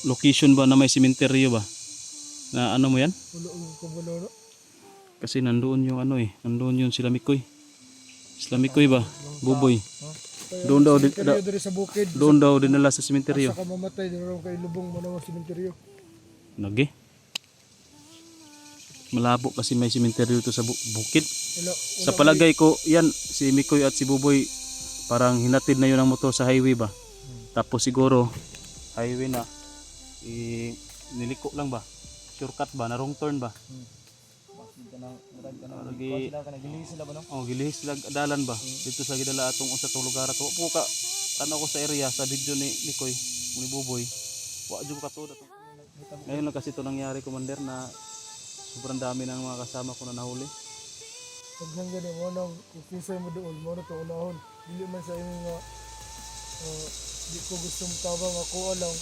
location ba na may sementeryo ba? Na ano mo yan? Pulo ang kabulo no. Kasi nandoon yung ano eh. Nandoon yung sila Mikoy. Sila Mikoy ba? Buboy. Kaya Doon daw sementeryo diri sa bukid. doon daw dinala sa sementeryo. Asa ka mamatay diri kay lubong mo na sementeryo. Nagi. Malabo kasi may sementeryo to sa bukid. Sa palagay ko, yan si Mikoy at si Buboy parang hinatid na yun ang motor sa highway ba. Tapos siguro highway na niliko lang ba? Shortcut ba? Na wrong turn ba? Oh, gilihis sila dalan ba? Dito sa gidala atong usa tong lugar ato. Puka tanaw ko sa area sa video ni Mikoy, ni Buboy. Wa jud ka to dato. Ngayon lang kasi to nangyari, Commander, na sobrang dami ng mga kasama ko na nahuli. Pag gani mo nang kinsay mo doon mo na to unahon. Dili man sa inyo nga di ko gusto tabang ako lang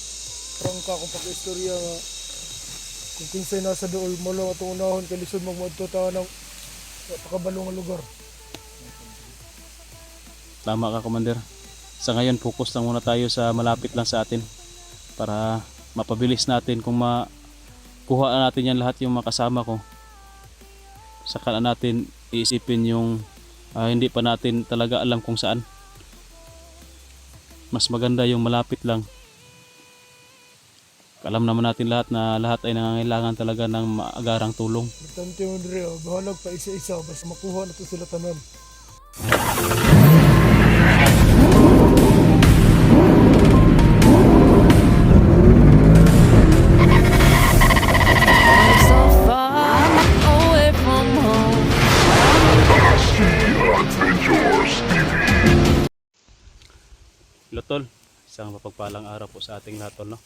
prangka ko pag-istorya nga kung kinsay nasa doon mo lang ato unahon kay lisod magmadto ta nang pakabalong nga lugar. Tama ka, Commander. Sa ngayon, focus lang muna tayo sa malapit lang sa atin para mapabilis natin kung makuha natin yan lahat yung makasama ko. Saka na natin iisipin yung hindi pa natin talaga alam kung saan. Mas maganda yung malapit lang. Alam naman natin lahat na lahat ay nangangailangan talaga ng maagarang tulong. Importante mo diri bahalag pa isa-isa basta makuha na to sila tanan. So far away from home. Hello tol, isang mapagpalang araw po sa ating lahat tol, no?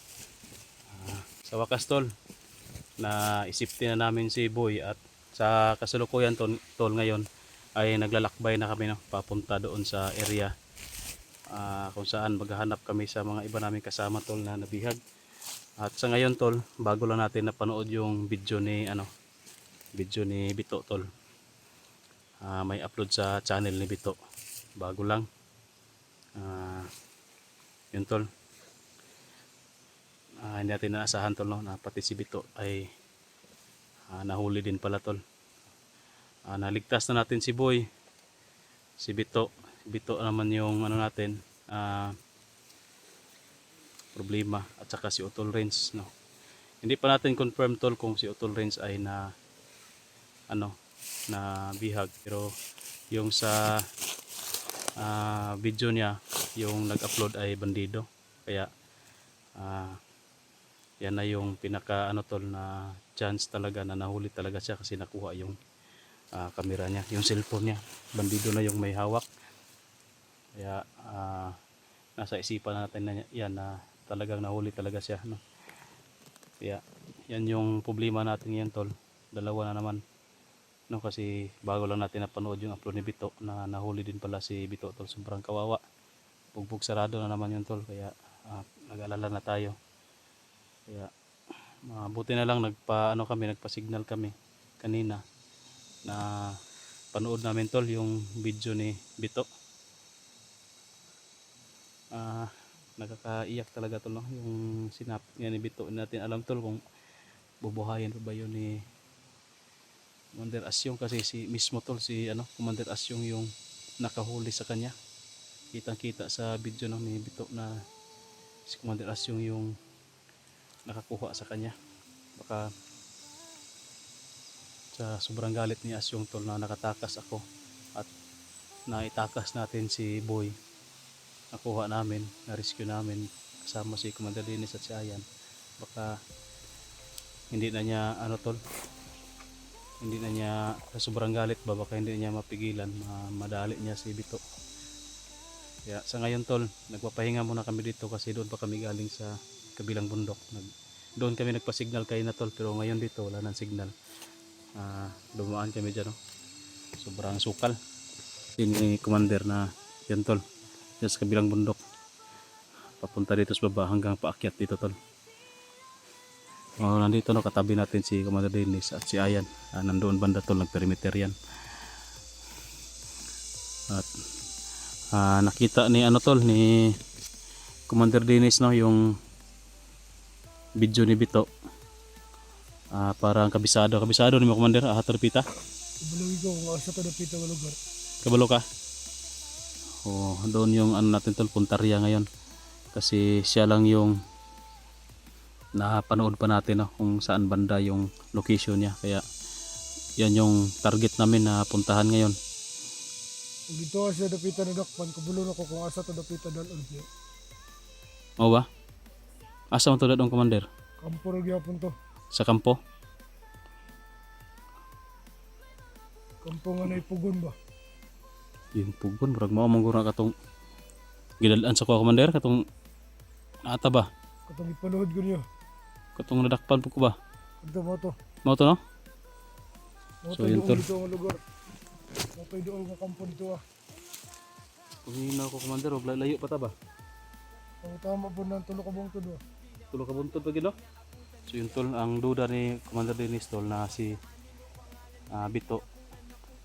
Sa wakas tol, na isipti na namin si Boy at sa kasalukuyan tol ngayon ay naglalakbay na kami, no, papunta doon sa area kung saan maghahanap kami sa mga iba namin kasama tol na nabihag. At sa ngayon tol, bago lang natin napanood yung video ni Bito tol. May upload sa channel ni Bito. Bago lang. Yun tol. Hindi natin naasahan tol, no, na pati si Bito ay nahuli din pala tol. Naligtas na natin si Boy, si Bito. Bito naman yung ano natin problema, at saka si Utol Renz, no. Hindi pa natin confirm tol kung si Utol Renz ay na bihag, pero yung sa video niya yung nag-upload ay bandido, kaya yan na yung pinaka tol na chance talaga na nahuli talaga siya kasi nakuha yung camera niya, yung cellphone niya. Bandido na yung may hawak, kaya nasa isipan natin na yan na talagang nahuli talaga siya, no. Kaya yan yung problema natin yan tol, dalawa na naman, no, kasi bago lang natin napanood yung upload ni Bito na nahuli din pala si Bito tol. Sobrang kawawa, bugbog sarado na naman yun tol, kaya nag-alala na tayo. Kaya buti na lang nagpa-signal kami kanina na panood namin tol yung video ni Bito. Nakakaiyak talaga tol, no, yung sinapit niya ni Bito. Natin alam tol kung bubuhayin pa ba yun ni Commander Asyong, kasi si mismo tol si Commander Asyong yung nakahuli sa kanya. Kitang kita sa video, no, ni Bito na si Commander Asyong yung nakakuha sa kanya. Baka sa sobrang galit ni Asyong tol na nakatakas ako at naitakas natin si Boy, nakuha namin, na-rescue namin kasama si Commander Dennis at si Ayan. Baka hindi na niya hindi na niya sa sobrang galit ba, baka hindi niya mapigilan, madali niya si Bito. Kaya sa ngayon tol, nagpapahinga muna kami dito kasi doon pa kami galing sa kabilang bundok. Doon kami nagpa-signal kayo na tol, pero ngayon dito wala nang signal. Dumaan kami dyan, no? Sobrang sukal ini Commander na yan tol, sa kabilang bundok papunta dito sa baba hanggang paakyat dito tol. Nandito, no, katabi natin si Commander Dennis at si Ayan. Nandoon banda tol, nagperimeter yan. At nakita ni ni Commander Dennis, no, yung video ni Bito. Parang kabisado ni mo commander, hato pita. Ibalawi ko kung asa to dapita nga lugar. Kabalo ka. Doon yung ano natin tol, puntarya ngayon. Kasi siya lang yung napanood pa natin, no, kung saan banda yung location niya. Kaya yan yung target namin na puntahan ngayon. Kung dito siya dapita ni Dakpan, kabulo na ko kung asa to dapita dalon siya. O ba? Asa mo to dadong commander? Kampo ra gyapon to. Sa kampo? Kampo nga naipugon ba? Yung pugon, murag mao mong gura katong gidalaan sa kuha commander, katong ata ba? Katong ipanuhod ko niyo. Katong nadakpan po ko ba? Ito mo to. Mao to no? Mo So, to yun, tol. dito ang lugar. Mo to doon nga kampo dito ah. Pumina ko commander, wag layo pa ta ba? Ang tama po ng tulo ka bungtod ba? Tulo ka buntod pa gid no? So yun tol, ang duda ni Commander Dennis tol na si Bito,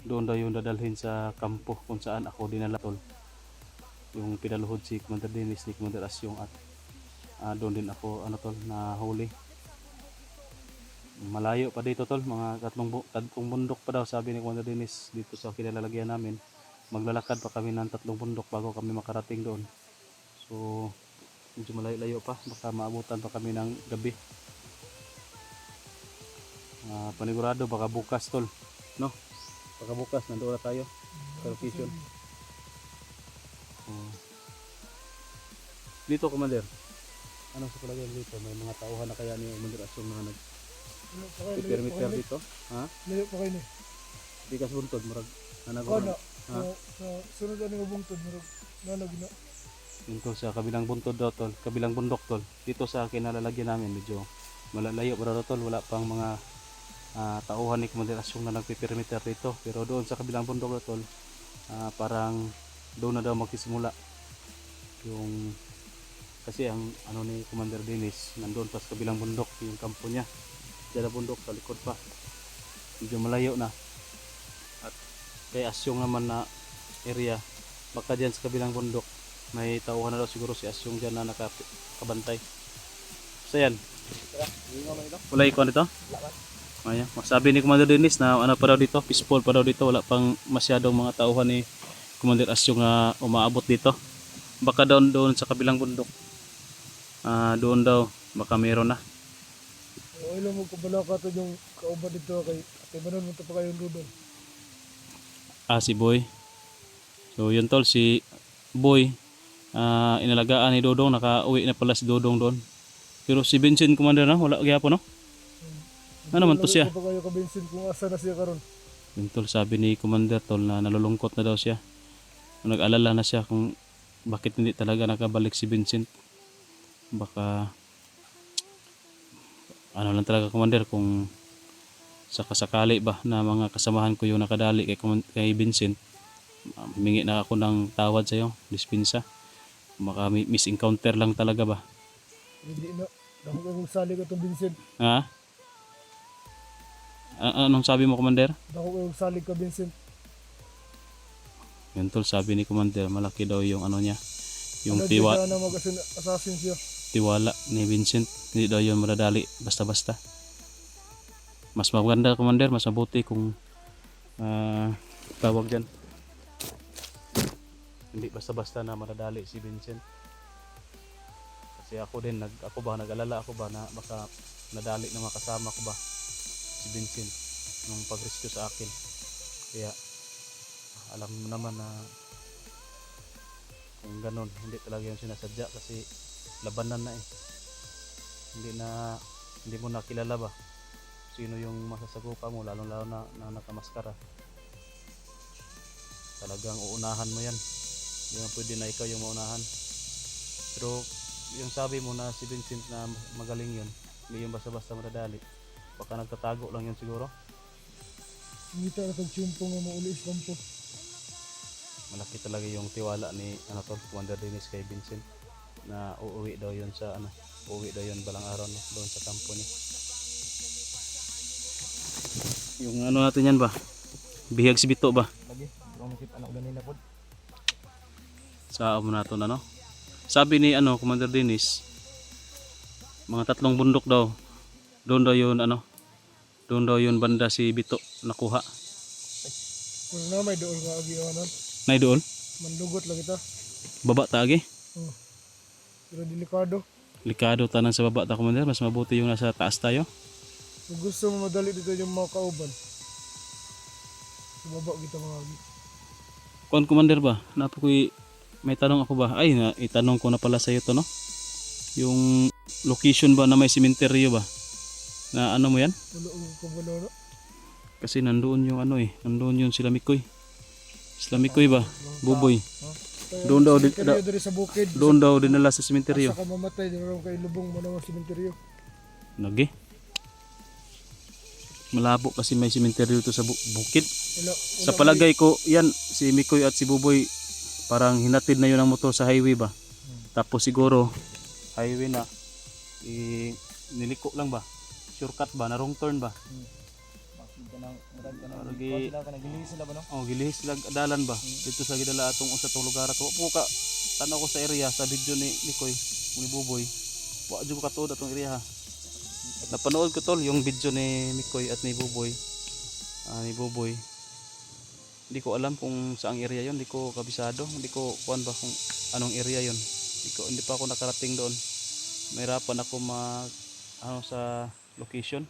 doon daw yung dadalhin sa kampo kung saan ako dinala tol. Yung pinaluhod si Commander Dennis ni Commander Asyong at doon din ako ano tol na huli. Malayo pa dito tol, mga tatlong bundok pa daw sabi ni Commander Dennis dito sa kinalalagyan namin. Maglalakad pa kami ng 3 bundok bago kami makarating doon. So medyo malayo-layo pa, baka maabutan pa kami ng gabi. Panigurado baka bukas tol, no? Baka bukas nandoon na tayo sa location. Dito commander, ano sa palagay dito? May mga tauhan na kaya ni Commander Asyong na nag-permitter dito? Ha? Layo pa kayo ni. Di kas buntod, marag Kana, Ha? sa sunod ani nga bungtod murag nalag na. Yun tol, sa kabilang buntod daw tol, kabilang bundok tol. Dito sa kinalalagyan namin medyo malalayo pa daw tol, wala pang mga tauhan ni Commander Asyong na nagpipermitter dito. Pero doon sa kabilang bundok daw tol, parang doon na daw magsisimula yung, kasi ang ano ni Commander Dennis nandoon pa sa kabilang bundok yung kampo niya. Diyan na bundok sa likod pa, medyo malayo na. At kay Asyong naman na area, baka dyan sa kabilang bundok may tauhan na daw siguro si Asyong dyan na nakabantay. So yan, wala ikaw dito? Ayan, masabi ni Commander Dennis na ano pa daw dito, peaceful pa daw dito, wala pang masyadong mga tauhan ni Commander Asyong na umaabot dito. Baka doon sa kabilang bundok, doon daw baka meron na. O ilo mo kabala ka to yung kauban dito kay tibanon mo to pa kayong dudon. Si Boy. So yun tol, si Boy, inalagaan ni Dodong, nakauwi na pala si Dodong doon. Pero si Vincent Commander na, wala gyapon no? Ano naman to siya? Pa kayo kabinsin kung asa na siya karon. Yun tol, sabi ni Commander tol na nalulungkot na daw siya. Nag-alala na siya kung bakit hindi talaga nakabalik si Vincent. Baka ano lang talaga Commander, kung sakasakali ba na mga kasamahan ko yung nakadali kay Vincent, humingi na ako ng tawad sa iyo, dispensa. Baka misencounter lang talaga ba? Hindi na. Dako kay sali ko tong Vincent. Ha? Anong sabi mo Commander? Dako kay sali ka Vincent. Yun tol, sabi ni Commander, malaki daw yung ano niya, yung Ano tiwala na mag-assassin siya. ni Vincent. Hindi daw yun madadali basta-basta. Mas maganda Commander, mas mabuti kung tawag dyan, hindi basta-basta na madadali si Vincent. Kasi ako din, nag-alala ako ba na baka nadali na makasama ko ba si Vincent nung pag-rescue sa akin. Kaya alam mo naman na kung ganun, hindi talaga yung sinasadya kasi labanan na eh. Hindi mo nakilala ba sino yung masasagupa mo, lalo na nakamaskara. Talagang uunahan mo yan, hindi na pwede na ikaw yung maunahan. Pero yung sabi mo na si Vincent na magaling yun, hindi yung basta-basta madadali, baka nagtatago lang yun siguro. Ngita na tagtsumpong nga maulis kampo. Malaki talaga yung tiwala ni Commander Dennis kay Vincent na uuwi daw yun sa uuwi daw yun balang araw no, doon sa kampo niya. Yung ano natin yan ba? Bihag si Bito ba? Lagi, kung nakita anak ganina pod. Sa mo nato na no. Sabi ni Commander Dennis, Mga 3 bundok daw. Doon daw yun ano. Doon daw yun banda si Bito nakuha. Pero na may dool nga agi anan. Nay doon. Mandugot lang kita. Baba taagi. Hmm. Pero delikado. Likado tanan sa baba ta commander. Mas mabuti yung nasa taas tayo. Kung gusto mo madali dito yung mga kauban. Sa baba kita mga agi. Kuan commander ba? Napakoy may tanong ako ba? Ay, itanong ko na pala sa iyo to no. Yung location ba na may sementeryo ba? Na ano mo yan? Ulo ko ba no? Kasi nandoon yung ano nandoon yung sila Mikoy. Sila Mikoy ba? Buboy. Doon daw Sementeryo diri sa bukid. doon daw dinala sa sementeryo. Asa ka mamatay diri ron kay lubong mo na sementeryo. Lagi. Malabo kasi may sementeryo to sa bukid. Sa palagay ko, yan si Mikoy at si Buboy parang hinatid na yun ang motor sa highway ba. Tapos siguro highway na niliko lang ba? Shortcut ba? Na wrong turn ba? Lagi gilihis sila dalan ba? Dito sa gidala atong usa tong lugar ato. Puka ka tanaw ko sa area sa video ni Mikoy, ni Buboy. Wa jud ko katuod atong area ha. Napanood ko tol yung video ni Mikoy at ni Buboy. Ni Buboy. Hindi ko alam kung saang area yon, hindi ko kabisado, hindi ko kuan ba kung anong area yon. Hindi pa ako nakarating doon. Mahirapan ako sa location.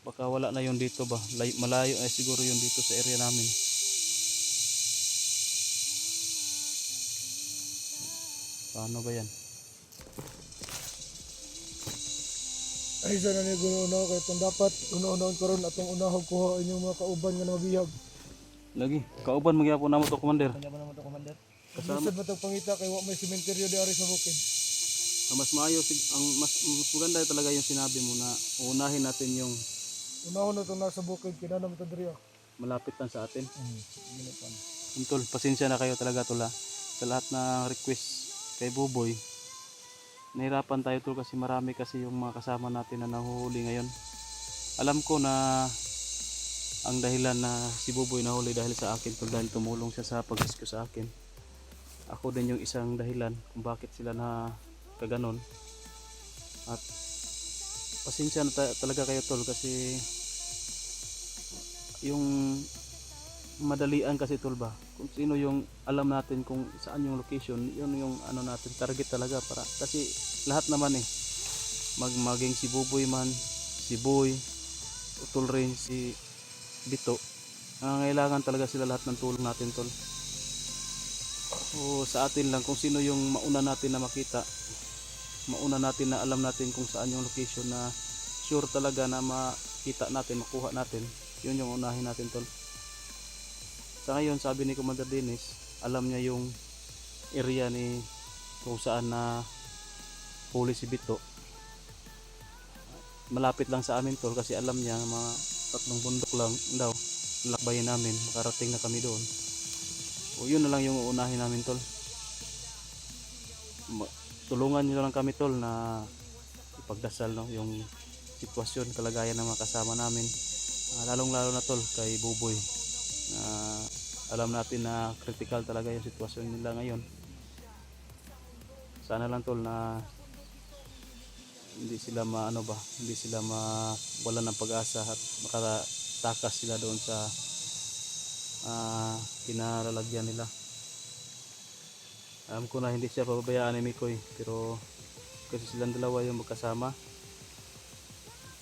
Baka wala na yon dito ba. Malayo ay siguro yon dito sa area namin. Paano ba yan? Ay sana ni guno kay tong dapat uno-unon karon atong unahog kuha inyong mga kauban nga nabihag. Lagi, kauban magyapon namo to commander. Kasama ba tong pangita kay wa may sementeryo diari sa bukid. Mas maayo ang mas maganda talaga yung sinabi mo na unahin natin yung Unahon na itong nasa bukid, kinanam ito diri. malapit lang sa atin. Tol, pasensya na kayo talaga tol sa lahat na request kay Buboy. Nahirapan tayo tol kasi marami kasi yung mga kasama natin na nahuhuli ngayon. Alam ko na ang dahilan na si Buboy nahuli dahil sa akin tol, dahil tumulong siya sa pag-rescue sa akin. Ako din yung isang dahilan kung bakit sila na kaganon. At pasensya na talaga kayo tol kasi yung madalian kasi tol ba, kung sino yung alam natin kung saan yung location, yun yung ano natin target talaga para kasi lahat naman maging si Buboy man, si Boy, utol rin si Bito, nangangailangan talaga sila lahat ng tulong natin tol. O sa atin lang kung sino yung mauna natin na makita, mauna natin na alam natin kung saan yung location na sure talaga na makita natin, makuha natin, yun yung unahin natin tol. Sa ngayon sabi ni Commander Dennis, alam niya yung area ni kung saan na huli si Bito. Malapit lang sa amin tol kasi alam niya mga 3 bundok lang daw lakbayin namin, makarating na kami doon. O yun na lang yung unahin namin tol. Tulungan niyo lang kami tol na ipagdasal yung sitwasyon, kalagayan ng mga kasama namin, lalong lalo na tol kay Buboy na alam natin na critical talaga yung sitwasyon nila ngayon. Sana lang tol na hindi sila hindi sila mawalan ng pag-asa at makatakas sila doon sa kinalalagyan nila. Alam ko na hindi siya pababayaan ni Mikoy pero kasi silang dalawa yung magkasama.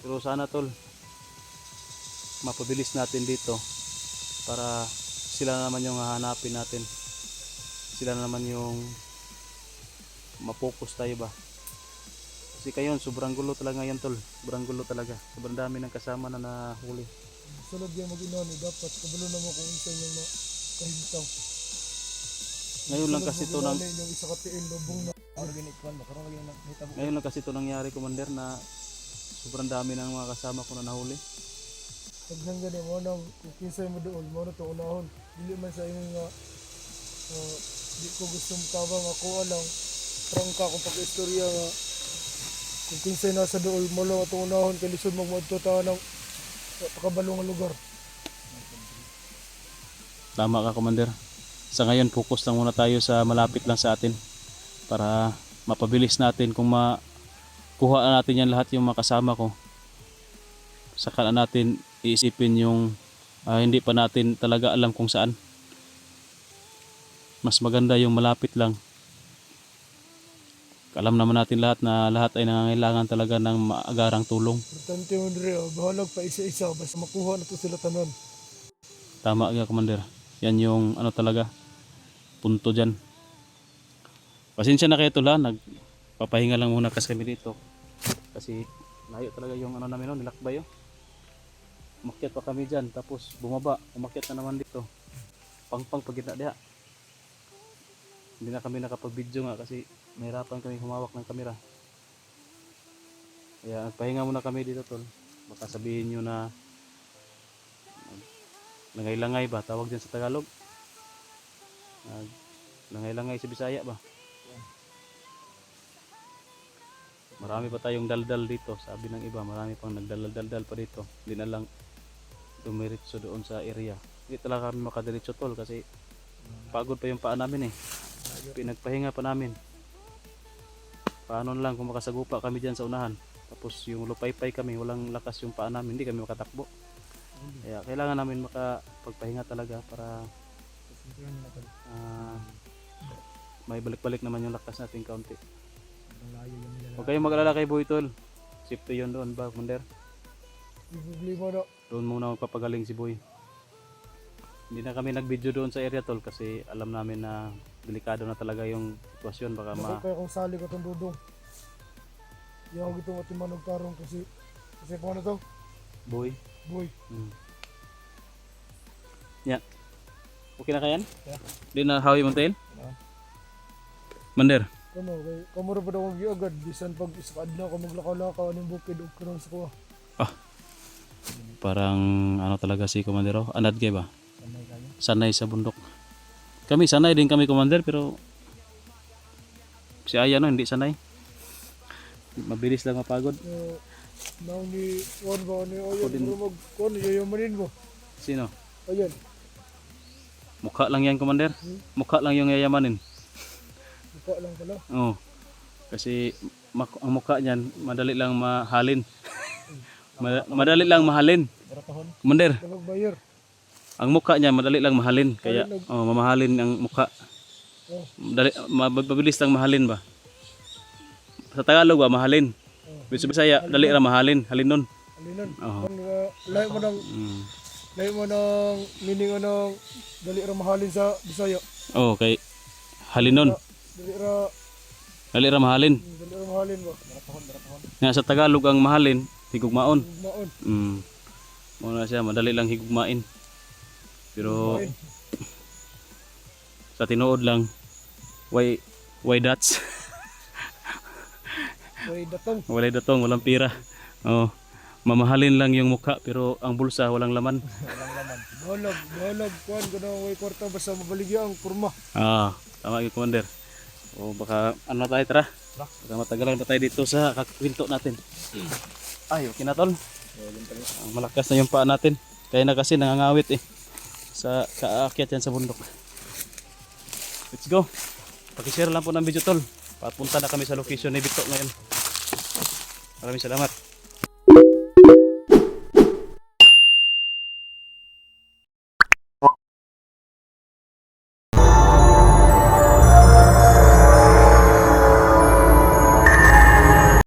Pero sana tol mapabilis natin dito para sila naman yung hahanapin natin, sila naman yung mapokus tayo ba kasi kayon sobrang gulo talaga ngayon tol, sobrang gulo talaga, sobrang dami ng kasama na nahuli. Sulod yan mag-inani, dapat kabalo na mo kung isa yung kahintang. Ngayon lang kasi ito nang yung isa katiin lubong na ngayon lang kasi ito nangyari commander na sobrang dami ng mga kasama ko na nahuli. Paglang gani mo nang kinsay mo doon mo na ito unahon dili man sa inyo nga di ko gustong tabang ako alang trangka kung pag-istorya nga kung kinsay nasa doon mo lang ito unahon kay lisod magmadto ta ng pakabalong nga lugar. Tama ka commander, sa ngayon focus lang muna tayo sa malapit lang sa atin para mapabilis natin kung kuha na natin yan lahat yung mga kasama ko. Saka na natin iisipin yung hindi pa natin talaga alam kung saan. Mas maganda yung malapit lang. Alam naman natin lahat na lahat ay nangangailangan talaga ng maagarang tulong. Importante mo diri, bahalag pa isa-isa basta makuha na to sila tanan. Tama ka, Commander. Yan yung ano talaga, punto dyan. Pasensya na kayo tula, nagpapahinga lang muna kasi kami dito. Kasi layo talaga yung ano namin no, nilakbay. Umakyat pa kami dyan, tapos bumaba, umakyat na naman dito. Pangpang pagkita diha. Hindi na kami nakapag-video nga kasi mahirapan kami humawak ng kamera. Kaya nagpahinga muna kami dito tol. Baka sabihin nyo na langay-langay ba, tawag dyan sa Tagalog. Langay-langay sa Bisaya ba. Marami pa tayong daldal dito, sabi ng iba, marami pang nagdaldal pa dito. Hindi na lang dumiritso doon sa area. Hindi talaga kami makadiretso tol kasi pagod pa yung paa namin eh. Pinagpahinga pa namin. Paano lang kung makasagupa kami dyan sa unahan. Tapos yung lupay-pay kami, walang lakas yung paa namin, hindi kami makatakbo. Kaya kailangan namin makapagpahinga talaga para may balik-balik naman yung lakas natin kaunti. Huwag kayong mag-alala kay Boy tol. Safety yun doon ba, Commander? Problema na. Doon muna magpapagaling si Boy. Hindi na kami nag-video doon sa area tol kasi alam namin na delikado na talaga yung sitwasyon. Baka Kaya kung sali ko itong dudong. Yung ako itong atimanog karong kasi pa na to, Boy. boy. Yeah. Okay na kayan? Yeah. Di na hawi Mountain? Yeah. Mander. Kamura pa daw agad bisan pag isakad na ako maglakaw-lakaw anong bukid og karon sa kuha. Parang ano talaga si Commander, anad kay ba? Sanay sa bundok. Kami sanay din kami Commander pero si Aya no hindi sanay. Mabilis lang mapagod. Nang ni Juan ba ni Ako din. Oyan mag kon yayamanin mo. Sino? Ayan. Mukha lang yan Commander. Mukha lang yung yayamanin. Mukha lang pala. Oo. Kasi ang mukha niyan madali lang mahalin. Madali lang mahalin. Commander, Dalag bayar. ang mukha niya madali lang mahalin kaya mamahalin ang mukha. Dali, mabilis lang mahalin ba? Sa Tagalog ba mahalin? Sa Bisaya dali ra mahalin, halin nun. Alinan. Oo. Lahi mo nang lahi mo nang meaning anong dali ra mahalin sa Bisaya. Oh, kay halin nun. Dali ra Mahalin. mahalin ba? Nga sa Tagalog ang mahalin, higugmaon. Maon. Muna siya, madali lang higugmain. Pero sa tinuod lang, why dots? Way datong. Walay datong, walang pira. Oh, mamahalin lang yung mukha pero ang bulsa walang laman. Bahalag kuan ko na way kwarta basta mabaligya ang kurma. Tama yung Commander. O baka ano tayo tara? Baka matagalan pa tayo dito sa kakwinto natin. Ay, okay na tol. Malakas na yung paa natin. Kaya na kasi nangangawit eh. Sa kaakyat yan sa bundok. Let's go. Pakishare lang po ng video tol. Papunta na kami sa location ni Bito ngayon. Maraming salamat.